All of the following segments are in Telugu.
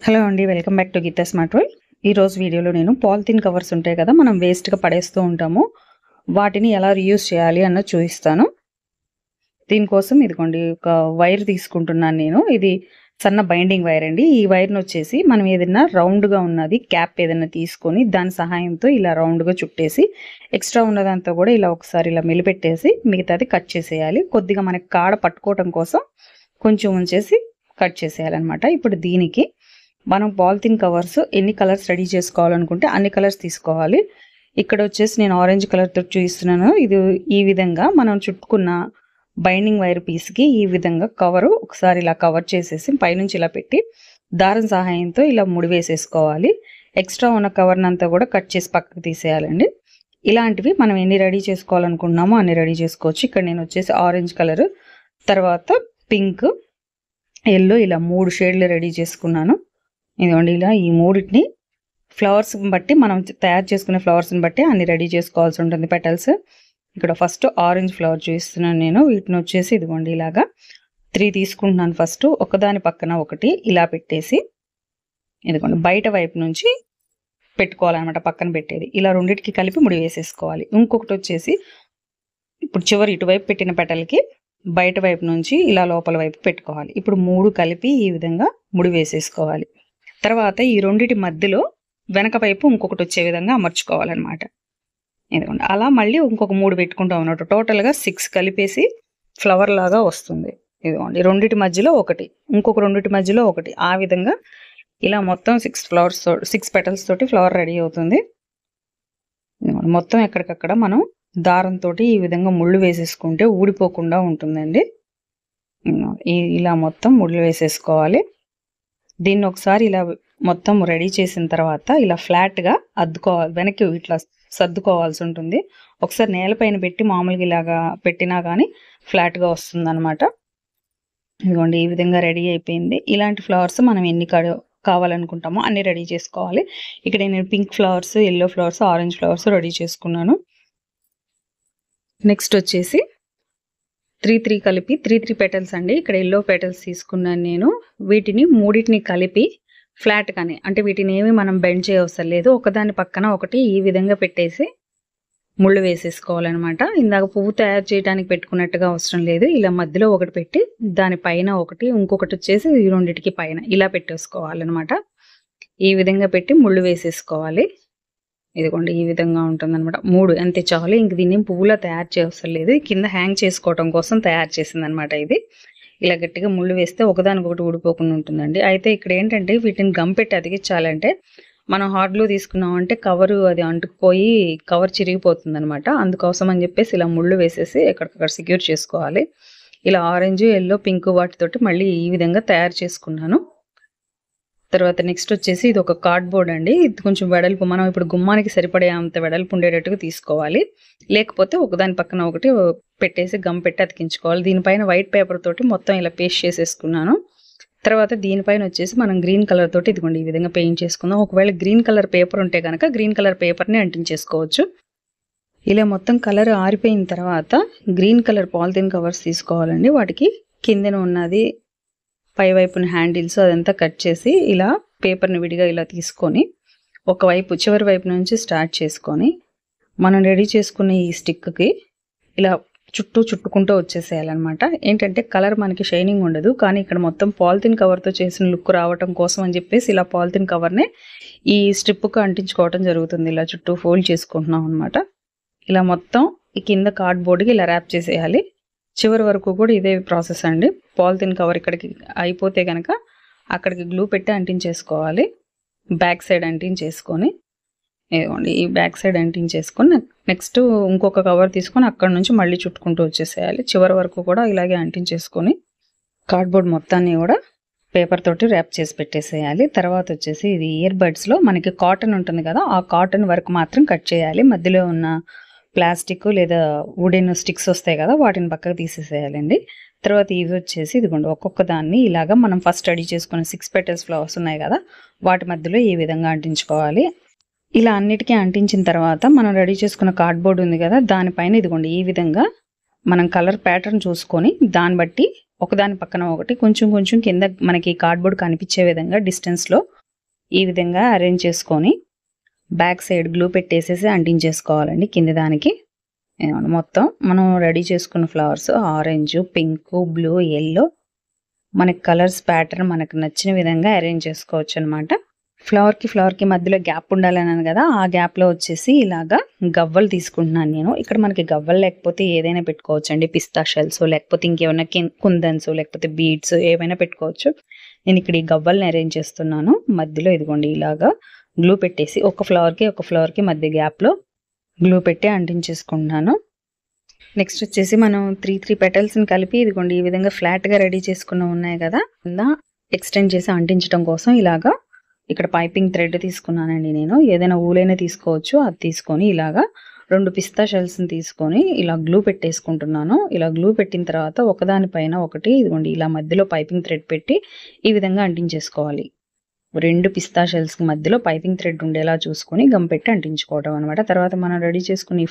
హలో అండి, welcome back to Geetha smart world. ఈరోజు వీడియోలో నేను పాలిథిన్ కవర్స్ ఉంటాయి కదా, మనం వేస్ట్గా పడేస్తూ ఉంటాము, వాటిని ఎలా రీయూజ్ చేయాలి అన్నది చూపిస్తాను. దీనికోసం ఇదిగోండి ఒక వైర్ తీసుకుంటున్నాను నేను. ఇది సన్న బైండింగ్ వైర్ అండి. ఈ వైర్ను వచ్చేసి మనం ఏదైనా రౌండ్గా ఉన్నది క్యాప్ ఏదైనా తీసుకొని దాని సహాయంతో ఇలా రౌండ్గా చుట్టేసి ఎక్స్ట్రా ఉన్నదంతా కూడా ఇలా ఒకసారి ఇలా మెలిపెట్టేసి మిగతాది కట్ చేసేయాలి. కొద్దిగా మనకి కాడ పట్టుకోవటం కోసం కొంచెం ఉంచేసి కట్ చేసేయాలన్నమాట. ఇప్పుడు దీనికి మనం పాలిథిన్ కవర్స్ ఎన్ని కలర్స్ రెడీ చేసుకోవాలనుకుంటే అన్ని కలర్స్ తీసుకోవాలి. ఇక్కడ వచ్చేసి నేను ఆరెంజ్ కలర్తో చూపిస్తున్నాను. ఇది ఈ విధంగా మనం చుట్టుకున్న బైండింగ్ వైర్ పీస్కి ఈ విధంగా కవరు ఒకసారి ఇలా కవర్ చేసేసి పైనుంచి ఇలా పెట్టి దారం సహాయంతో ఇలా ముడి వేసేసుకోవాలి. ఎక్స్ట్రా ఉన్న కవర్ని అంతా కూడా కట్ చేసి పక్కకు తీసేయాలండి. ఇలాంటివి మనం ఎన్ని రెడీ చేసుకోవాలనుకుంటున్నామో అన్ని రెడీ చేసుకోవచ్చు. ఇక్కడ నేను వచ్చేసి ఆరెంజ్ కలర్, తర్వాత పింక్, ఎల్లో ఇలా 3 షేడ్లు రెడీ చేసుకున్నాను. ఇదిగోండి ఇలా ఈ మూడింటిని ఫ్లవర్స్ బట్టి మనం తయారు చేసుకునే ఫ్లవర్స్ని బట్టి అన్ని రెడీ చేసుకోవాల్సి ఉంటుంది పెటల్స్. ఇక్కడ ఫస్ట్ ఆరెంజ్ ఫ్లవర్ చూపిస్తున్నాను నేను. వీటిని వచ్చేసి ఇదిగోండి ఇలాగా 3 తీసుకుంటున్నాను. ఫస్ట్ ఒకదాని పక్కన ఒకటి ఇలా పెట్టేసి ఇదిగోండి బయట వైపు నుంచి పెట్టుకోవాలన్నమాట, పక్కన పెట్టేది ఇలా రెండింటికి కలిపి ముడి వేసేసుకోవాలి. ఇంకొకటి వచ్చేసి ఇప్పుడు చివరి ఇటువైపు పెట్టిన పెటల్కి బయట వైపు నుంచి ఇలా లోపల వైపు పెట్టుకోవాలి. ఇప్పుడు 3 కలిపి ఈ విధంగా ముడి వేసేసుకోవాలి. తర్వాత ఈ రెండిటి మధ్యలో వెనక వైపు ఇంకొకటి వచ్చే విధంగా అమర్చుకోవాలన్నమాట. ఇదిగోండి అలా మళ్ళీ ఇంకొక 3 పెట్టుకుంటాం అన్నట్టు. టోటల్గా 6 కలిపేసి ఫ్లవర్ లాగా వస్తుంది. ఇదిగోండి రెండిటి మధ్యలో ఒకటి, ఇంకొక రెండిటి మధ్యలో ఒకటి, ఆ విధంగా ఇలా మొత్తం 6 పెటల్స్ తోటి ఫ్లవర్ రెడీ అవుతుంది. మొత్తం ఎక్కడికక్కడ మనం దారంతో ఈ విధంగా ముళ్ళు వేసేసుకుంటే ఊడిపోకుండా ఉంటుందండి. ఇలా మొత్తం ముళ్ళు వేసేసుకోవాలి. దీన్ని ఒకసారి ఇలా మొత్తం రెడీ చేసిన తర్వాత ఇలా ఫ్లాట్గా అద్దుకోవాలి, వెనక్కి ఇట్లా సర్దుకోవాల్సి ఉంటుంది. ఒకసారి నేలపైన పెట్టి మామూలుగా ఇలాగా పెట్టినా కానీ ఫ్లాట్గా వస్తుంది అనమాట. ఇదిగోండి ఈ విధంగా రెడీ అయిపోయింది. ఇలాంటి ఫ్లవర్స్ మనం ఎన్ని కావాలనుకుంటామో అన్ని రెడీ చేసుకోవాలి. ఇక్కడ నేను pink flowers, yellow flowers, orange flowers ready చేసుకున్నాను. నెక్స్ట్ వచ్చేసి 3 కలిపి 3 పెటల్స్ అండి. ఇక్కడ ఎల్లో పెటల్స్ తీసుకున్నాను నేను. వీటిని మూడింటిని కలిపి ఫ్లాట్గానే, అంటే వీటిని ఏమి మనం బెండ్ చేయవసరం లేదు, ఒకదాని పక్కన ఒకటి ఈ విధంగా పెట్టేసి ముళ్ళు వేసేసుకోవాలన్నమాట. ఇందాక పువ్వు తయారు చేయడానికి పెట్టుకున్నట్టుగా అవసరం లేదు. ఇలా మధ్యలో ఒకటి పెట్టి దానిపైన ఒకటి, ఇంకొకటి వచ్చేసి ఈ రెండింటికి పైన ఇలా పెట్టేసుకోవాలన్నమాట. ఈ విధంగా పెట్టి ముళ్ళు వేసేసుకోవాలి. ఇదిగోండి ఈ విధంగా ఉంటుందన్నమాట. 3 అంతే చాలు. ఇంక దీన్ని పువ్వులా తయారు చేయవసరం లేదు. కింద హ్యాంగ్ చేసుకోవడం కోసం తయారు చేసిందనమాట ఇది. ఇలా గట్టిగా ముళ్ళు వేస్తే ఒకదానికొకటి ఊడిపోకుండా ఉంటుందండి. అయితే ఇక్కడ ఏంటంటే వీటిని గమ్ పెట్టి అతికించాలంటే మనం హార్డ్ గ్లూ తీసుకున్నామంటే కవరు అది అంటుకుపోయి కవర్ చిరిగిపోతుంది అనమాట. అందుకోసం అని చెప్పేసి ఇలా ముళ్ళు వేసేసి ఎక్కడికక్కడ సెక్యూర్ చేసుకోవాలి. ఇలా ఆరెంజ్, ఎల్లో, పింక్ వాటితోటి మళ్ళీ ఈ విధంగా తయారు చేసుకున్నాను. తర్వాత నెక్స్ట్ వచ్చేసి ఇది ఒక కార్డ్బోర్డ్ అండి. ఇది కొంచెం వెడల్పు, మనం ఇప్పుడు గుమ్మానికి సరిపడే అంత వెడల్పు ఉండేటట్టుగా తీసుకోవాలి. లేకపోతే ఒకదాని పక్కన ఒకటి పెట్టేసి గమ్ పెట్టి అతికించుకోవాలి. దీనిపైన వైట్ పేపర్ తోటి మొత్తం ఇలా పేస్ట్ చేసేసుకున్నాను. తర్వాత దీనిపైన వచ్చేసి మనం గ్రీన్ కలర్ తోటి ఇదిగోండి ఈ విధంగా పెయింట్ చేసుకుందాం. ఒకవేళ గ్రీన్ కలర్ పేపర్ ఉంటే కనుక గ్రీన్ కలర్ పేపర్ని అంటించేసుకోవచ్చు. ఇలా మొత్తం కలర్ ఆరిపోయిన తర్వాత గ్రీన్ కలర్ పాలిథిన్ కవర్స్ తీసుకోవాలండి. వాటికి కిందన ఉన్నది పై వైపున హ్యాండిల్స్ అదంతా కట్ చేసి ఇలా పేపర్ని విడిగా ఇలా తీసుకొని ఒకవైపు చివరి వైపు నుంచి స్టార్ట్ చేసుకొని మనం రెడీ చేసుకున్న ఈ స్టిక్కి ఇలా చుట్టుకుంటూ వచ్చేసేయాలన్నమాట. ఏంటంటే కలర్ మనకి షైనింగ్ ఉండదు, కానీ ఇక్కడ మొత్తం పాలిథిన్ కవర్తో చేసిన లుక్ రావటం కోసం అని చెప్పేసి ఇలా పాలిథిన్ కవర్ని ఈ స్ట్రిప్కి అంటించుకోవటం జరుగుతుంది. ఇలా చుట్టూ ఫోల్డ్ చేసుకుంటున్నాం అనమాట. ఇలా మొత్తం ఈ కింద కార్డ్బోర్డ్కి ఇలా ర్యాప్ చేసేయాలి. చివరి వరకు కూడా ఇదే ప్రాసెస్ అండి. పాలిథిన్ కవర్ ఇక్కడికి అయిపోతే కనుక అక్కడికి గ్లూ పెట్టి అంటించేసుకోవాలి. బ్యాక్ సైడ్ అంటించేసుకొని ఇదిగోండి ఈ బ్యాక్ సైడ్ అంటించేసుకొని నెక్స్ట్ ఇంకొక కవర్ తీసుకొని అక్కడ నుంచి మళ్ళీ చుట్టుకుంటూ వచ్చేసేయాలి. చివరి వరకు కూడా ఇలాగే అంటించేసుకొని కార్డ్బోర్డ్ మొత్తాన్ని కూడా పేపర్ తోటి ర్యాప్ చేసి పెట్టేసేయాలి. తర్వాత వచ్చేసి ఇది ఇయర్ బడ్స్లో మనకి కాటన్ ఉంటుంది కదా, ఆ కాటన్ వరకు మాత్రం కట్ చేయాలి. మధ్యలో ఉన్న ప్లాస్టిక్ లేదా వుడెన్ స్టిక్స్ వస్తాయి కదా, వాటిని పక్కకు తీసేసేయాలండి. తర్వాత ఇవి వచ్చేసి ఇదిగోండి ఒక్కొక్క దాన్ని ఇలాగా మనం ఫస్ట్ రెడీ చేసుకున్న 6 పెటల్స్ ఫ్లవర్స్ ఉన్నాయి కదా, వాటి మధ్యలో ఈ విధంగా అంటించుకోవాలి. ఇలా అన్నిటికీ అంటించిన తర్వాత మనం రెడీ చేసుకున్న కార్డ్బోర్డ్ ఉంది కదా, దానిపైన ఇదిగోండి ఈ విధంగా మనం కలర్ ప్యాటర్న్ చూసుకొని దాన్ని బట్టి ఒకదాని పక్కన ఒకటి కొంచెం కొంచెం కింద మనకి కార్డ్బోర్డ్ కనిపించే విధంగా డిస్టెన్స్లో ఈ విధంగా అరేంజ్ చేసుకొని బ్యాక్ సైడ్ గ్లూ పెట్టేసేసి అంటించేసుకోవాలండి కింద దానికి. మొత్తం మనం రెడీ చేసుకున్న flowers orange, pink, blue, yellow మనకి కలర్స్ ప్యాటర్న్ మనకు నచ్చిన విధంగా అరేంజ్ చేసుకోవచ్చు అనమాట. ఫ్లవర్కి మధ్యలో గ్యాప్ ఉండాలన్నాను కదా, ఆ గ్యాప్లో వచ్చేసి ఇలాగా గవ్వలు తీసుకుంటున్నాను నేను. ఇక్కడ మనకి గవ్వలు లేకపోతే ఏదైనా పెట్టుకోవచ్చు అండి, పిస్తా షెల్స్ లేకపోతే ఇంకేమైనా కుందన్స్ లేకపోతే బీడ్స్ ఏవైనా పెట్టుకోవచ్చు. నేను ఇక్కడ ఈ గవ్వల్ని అరేంజ్ చేస్తున్నాను. మధ్యలో ఇదిగోండి ఇలాగా గ్లూ పెట్టేసి ఒక ఫ్లవర్కి మధ్య గ్యాప్లో గ్లూ పెట్టి అంటించేసుకుంటున్నాను. నెక్స్ట్ వచ్చేసి మనం 3 పెటల్స్ని కలిపి ఇదిగోండి ఈ విధంగా ఫ్లాట్గా రెడీ చేసుకున్న ఉన్నాయి కదా, ఇలా ఎక్స్టెండ్ చేసి అంటించడం కోసం ఇలాగా ఇక్కడ పైపింగ్ థ్రెడ్ తీసుకున్నానండి నేను. ఏదైనా ఊలైనా తీసుకోవచ్చు. అది తీసుకొని ఇలాగా 2 పిస్తా షెల్స్ని తీసుకొని ఇలా గ్లూ పెట్టేసుకుంటున్నాను. ఇలా గ్లూ పెట్టిన తర్వాత ఒకదానిపైన ఒకటి ఇదిగోండి ఇలా మధ్యలో పైపింగ్ థ్రెడ్ పెట్టి ఈ విధంగా అంటించేసుకోవాలి. 2 పిస్తా షెల్స్కి మధ్యలో పైపింగ్ థ్రెడ్ ఉండేలా చూసుకొని గమ్ పెట్టి అంటించుకోవడం అనమాట. తర్వాత మనం రెడీ చేసుకుని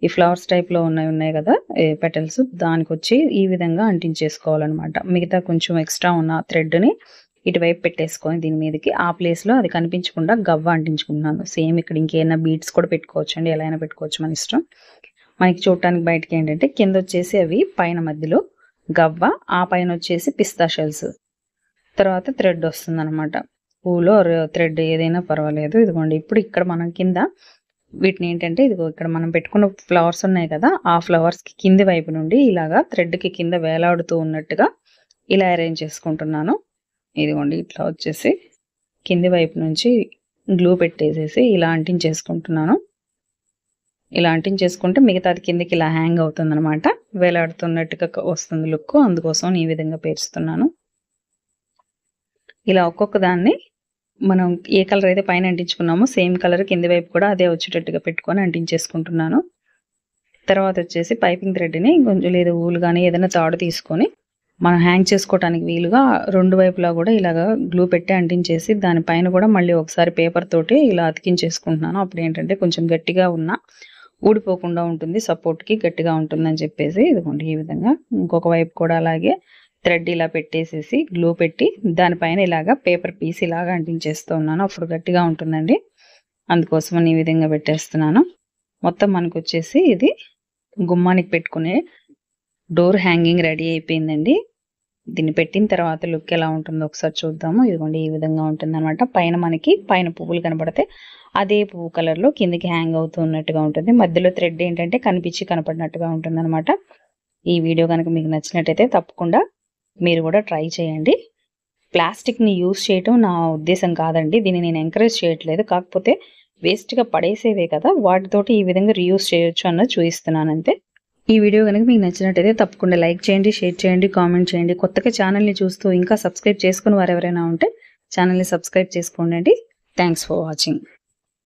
ఈ ఫ్లవర్స్ టైప్లో ఉన్నాయి కదా పెటల్స్, దానికి వచ్చి ఈ విధంగా అంటించేసుకోవాలన్నమాట. మిగతా కొంచెం ఎక్స్ట్రా ఉన్న థ్రెడ్ని ఇటువైపు పెట్టేసుకొని దీని మీదకి ఆ ప్లేస్లో అది కనిపించకుండా గవ్వ అంటించుకుంటున్నాను. సేమ్ ఇక్కడ ఇంకేమైనా బీడ్స్ కూడా పెట్టుకోవచ్చు అండి, ఎలా అయినా పెట్టుకోవచ్చు మన ఇష్టం. మనకి చూడటానికి బయటకి ఏంటంటే కింద వచ్చేసి అవి పైన మధ్యలో గవ్వ, ఆ పైన వచ్చేసి పిస్తా షెల్స్, తర్వాత థ్రెడ్ వస్తుంది అనమాట. పూలో థ్రెడ్ ఏదైనా పర్వాలేదు. ఇదిగోండి ఇప్పుడు ఇక్కడ మనం కింద వీటిని ఏంటంటే ఇదిగో ఇక్కడ మనం పెట్టుకున్న ఫ్లవర్స్ ఉన్నాయి కదా, ఆ ఫ్లవర్స్కి కింది వైపు నుండి ఇలాగా థ్రెడ్కి కింద వేలాడుతూ ఉన్నట్టుగా ఇలా అరేంజ్ చేసుకుంటున్నాను. ఇదిగోండి ఇట్లా వచ్చేసి కింది వైపు నుంచి గ్లూ పెట్టేసేసి ఇలా అంటించేసుకుంటున్నాను. ఇలా అంటించేసుకుంటే మిగతాది కిందకి ఇలా హ్యాంగ్ అవుతుంది అనమాట, వేలాడుతున్నట్టుగా వస్తుంది లుక్. అందుకోసం ఈ విధంగా పేరుస్తున్నాను. ఇలా ఒక్కొక్క దాన్ని మనం ఏ కలర్ అయితే పైన అంటించుకున్నామో సేమ్ కలర్ కింది వైపు కూడా అదే వచ్చేటట్టుగా పెట్టుకొని అంటించేసుకుంటున్నాను. తర్వాత వచ్చేసి పైపింగ్ థ్రెడ్ని కొంచెం లేదా ఊలు కానీ ఏదైనా తాడు తీసుకొని మనం హ్యాంగ్ చేసుకోవడానికి వీలుగా 2 వైపులా కూడా ఇలాగ గ్లూ పెట్టి అంటించేసి దానిపైన కూడా మళ్ళీ ఒకసారి పేపర్ తోటి ఇలా అతికించేసుకుంటున్నాను. అప్పుడు ఏంటంటే కొంచెం గట్టిగా ఉన్న ఊడిపోకుండా ఉంటుంది, సపోర్ట్కి గట్టిగా ఉంటుందని చెప్పేసి ఇదిగోండి ఈ విధంగా ఇంకొక వైపు కూడా అలాగే థ్రెడ్ ఇలా పెట్టేసేసి గ్లూ పెట్టి దానిపైన ఇలాగా పేపర్ పీస్ ఇలాగా అంటించేస్తూ ఉన్నాను. అప్పుడు గట్టిగా ఉంటుందండి, అందుకోసం ఈ విధంగా పెట్టేస్తున్నాను. మొత్తం మనకు వచ్చేసి ఇది గుమ్మానికి పెట్టుకునే డోర్ హ్యాంగింగ్ రెడీ అయిపోయిందండి. దీన్ని పెట్టిన తర్వాత లుక్ ఎలా ఉంటుందో ఒకసారి చూద్దాము. ఇదిగోండి ఈ విధంగా ఉంటుంది అనమాట. పైన పువ్వులు కనపడితే అదే పువ్వు కలర్లో కిందికి హ్యాంగ్ అవుతున్నట్టుగా ఉంటుంది. మధ్యలో థ్రెడ్ ఏంటంటే కనపడినట్టుగా ఉంటుంది అనమాట. ఈ వీడియో కనుక మీకు నచ్చినట్టయితే తప్పకుండా మీరు కూడా ట్రై చేయండి. ప్లాస్టిక్ని యూజ్ చేయటం నా ఉద్దేశం కాదండి, దీన్ని నేను ఎంకరేజ్ చేయట్లేదు. కాకపోతే వేస్ట్గా పడేసేవే కదా, వాటితోటి ఈ విధంగా రీయూజ్ చేయొచ్చు అన్నది చూపిస్తున్నాను అంతే. ఈ వీడియో కనుక మీకు నచ్చినట్టయితే తప్పకుండా లైక్ చేయండి, షేర్ చేయండి, కామెంట్ చేయండి. కొత్తగా ఛానల్ని చూస్తూ ఇంకా సబ్స్క్రైబ్ చేసుకుని వారు ఎవరైనా ఉంటే ఛానల్ని సబ్స్క్రైబ్ చేసుకోండి. Thanks for watching.